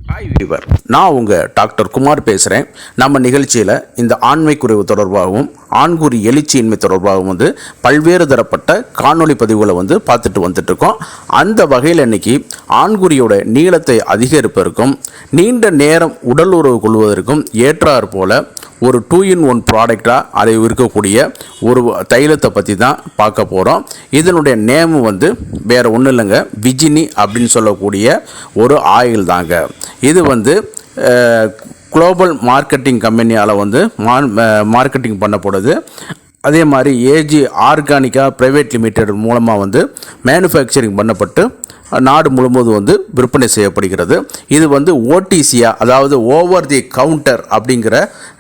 Hi viewer, நான் உங்கள் doctor Kumar பேசுகிறேன். நம்ம நிகழ்ச்சியில் இந்த ஆண்மை குறைவு தொடர்பாகவும் ஆண்குறி எழுச்சியின்மை தொடர்பாகவும் பல்வேறு தரப்பட்ட காணொளி பதிவுகளை பார்த்துட்டு வந்துட்டுருக்கோம். அந்த வகையில் இன்றைக்கி ஆண்குறியோட நீளத்தை அதிகரிப்பதற்கும் நீண்ட நேரம் உடல் உறவு கொள்வதற்கும் ஏற்றாற் போல் ஒரு 2-in-1 ப்ராடக்டாக அதை இருக்கக்கூடிய ஒரு தைலத்தை பற்றி தான் பார்க்க போகிறோம். இதனுடைய நேம் வேறு ஒன்றும் இல்லைங்க, விஜினி அப்படின்னு சொல்லக்கூடிய ஒரு ஆயில் தாங்க. இது குளோபல் மார்க்கெட்டிங் கம்பெனியால் மார்க்கெட்டிங் பண்ணப்படுது. அதே மாதிரி ஏஜி ஆர்கானிக்கா பிரைவேட் லிமிடெட் மூலமாக மேனுஃபேக்சரிங் பண்ணப்பட்டு நாடு முழுவதும் விற்பனை செய்யப்படுகிறது. இது ஓடிசியா, அதாவது ஓவர் தி கவுண்டர் அப்படிங்கிற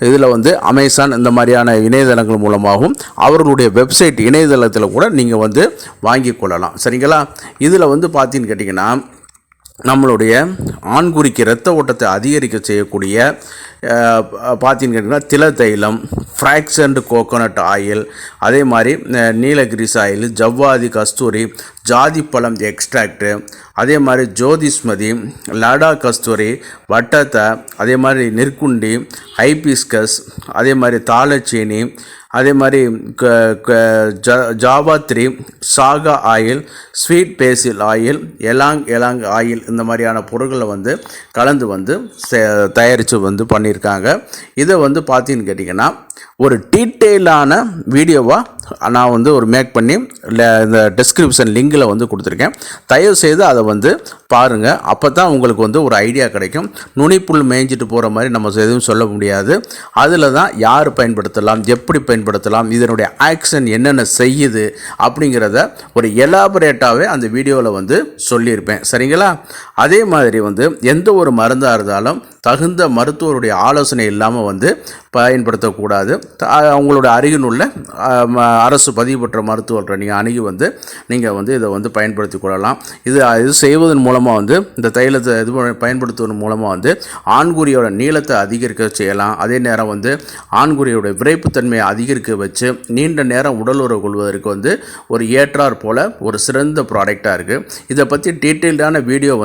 இதில் அமேசான் இந்த மாதிரியான இணையதளங்கள் மூலமாகவும் அவர்களுடைய வெப்சைட் இணையதளத்தில் கூட நீங்கள் வாங்கி கொள்ளலாம். சரிங்களா? இதில் பார்த்தீங்கன்னு கேட்டிங்கன்னா, நம்மளுடைய ஆண்குறிக்கு இரத்த ஓட்டத்தை அதிகரிக்க செய்யக்கூடிய பார்த்தீங்கன்னு கேட்டிங்கன்னா தில தைலம், ஃப்ராக்சன்டு கோகோனட் ஆயில், அதே மாதிரி நீலகிரிஸ் ஆயில், ஜவ்வாதி கஸ்தூரி, ஜாதி பழம் எக்ஸ்ட்ராக்டு, அதே மாதிரி ஜோதிஸ்மதி, லடா கஸ்தூரி, வட்டத்தை, அதே மாதிரி நெற்குண்டி, ஹைபிஸ்கஸ், அதே மாதிரி தாளச்சீனி, அதே மாதிரி ஜாவாத்ரி, சாகா ஆயில், ஸ்வீட் பேசில் ஆயில், எலாங் ஆயில், இந்த மாதிரியான பொருட்களை கலந்து தயாரித்து பண்ணியிருக்காங்க. இதை பார்த்தீங்கன்னு கேட்டிங்கன்னா ஒரு டீட்டெயிலான வீடியோவாக நான் ஒரு மேக் பண்ணி இந்த டிஸ்கிரிப்ஷன் லிங்கில் கொடுத்துருக்கேன். தயவு செய்து அதை பாருங்கள். அப்போ தான் உங்களுக்கு ஒரு ஐடியா கிடைக்கும். நுனிப்புள் மேய்ஞ்சிட்டு போகிற மாதிரி நம்ம எதுவும் சொல்ல முடியாது. அதில் தான் யார் பயன்படுத்தலாம், எப்படி பயன்படுத்தலாம், இதனுடைய ஆக்ஷன் என்னென்ன செய்யுது அப்படிங்கிறத ஒரு எலாபரேட்டாகவே அந்த வீடியோவில் சொல்லியிருப்பேன். சரிங்களா? அதே மாதிரி எந்த ஒரு மருந்தாக இருந்தாலும் தகுந்த மருத்துவருடைய ஆலோசனை இல்லாமல் பயன்படுத்தக்கூடாது. அவங்களுடைய அருகில் உள்ள அரசு பதிவு பெற்ற மருத்துவர்களை நீங்கள் அணுகி நீங்கள் இதை பயன்படுத்தி கொள்ளலாம். இது செய்வதன் மூலமாக இந்த தைலத்தை பயன்படுத்துவதன் மூலமாக ஆண்குறியோட நீளத்தை அதிகரிக்க செய்யலாம். அதே நேரம் ஆண்குறியோட விரைப்புத்தன்மையை அதிகரிக்க வச்சு நீண்ட நேரம் உடல் உறவு கொள்வதற்கு ஒரு ஏற்றாற் போல் ஒரு சிறந்த ப்ராடக்டாக இருக்குது. இதை பற்றி டீட்டெயில்டான வீடியோ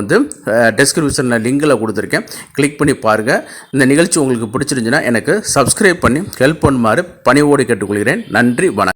டிஸ்கிரிப்ஷனில் லிங்கில் கொடுத்துருக்கேன். கிளிக் பண்ணி பாருங்கள். இந்த நிகழ்ச்சி உங்களுக்கு பிடிச்சிருந்துச்சுன்னா எனக்கு சப்ஸ்கிரைப் பண்ணி ஹெல்ப் பண்ணுமாறு பணிவோடு கேட்டுக்கொள்கிறேன். நன்றி, வணக்கம்.